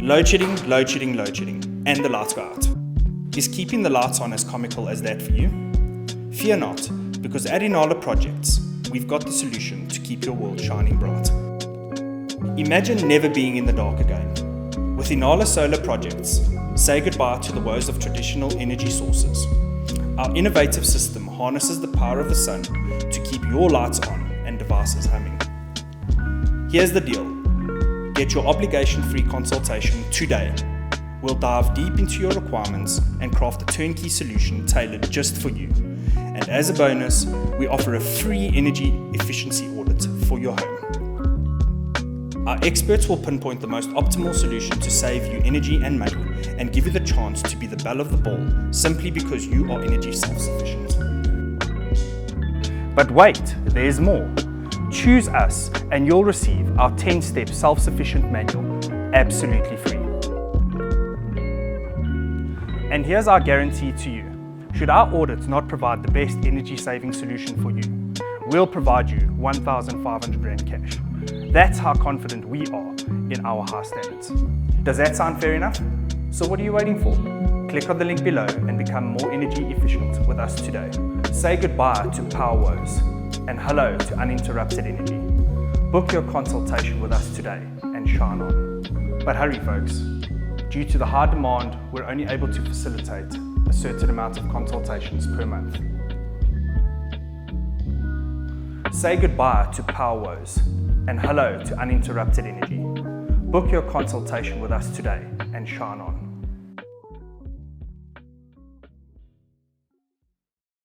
Load shedding, load shedding, load shedding, and the lights go out. Is keeping the lights on as comical as that for you? Fear not, because at Inala Projects, we've got the solution to keep your world shining bright. Imagine never being in the dark again. With Inala Solar Projects, say goodbye to the woes of traditional energy sources. Our innovative system harnesses the power of the sun to keep your lights on and devices humming. Here's the deal. Get your obligation-free consultation today. We'll dive deep into your requirements and craft a turnkey solution tailored just for you. And as a bonus, we offer a free energy efficiency audit for your home. Our experts will pinpoint the most optimal solution to save you energy and money and give you the chance to be the belle of the ball simply because you are energy self-sufficient. But wait, there's more. Choose us and you'll receive our 10-step self-sufficient manual absolutely free. And here's our guarantee to you. Should our audit not provide the best energy saving solution for you, we'll provide you 1,500 Rand cash. That's how confident we are in our high standards. Does that sound fair enough? So what are you waiting for? Click on the link below and become more energy efficient with us today. Say goodbye to power woes and hello to uninterrupted energy. Book your consultation with us today and shine on. But hurry folks, due to the high demand, we're only able to facilitate a certain amount of consultations per month. Say goodbye to power woes and hello to uninterrupted energy. Book your consultation with us today and shine on.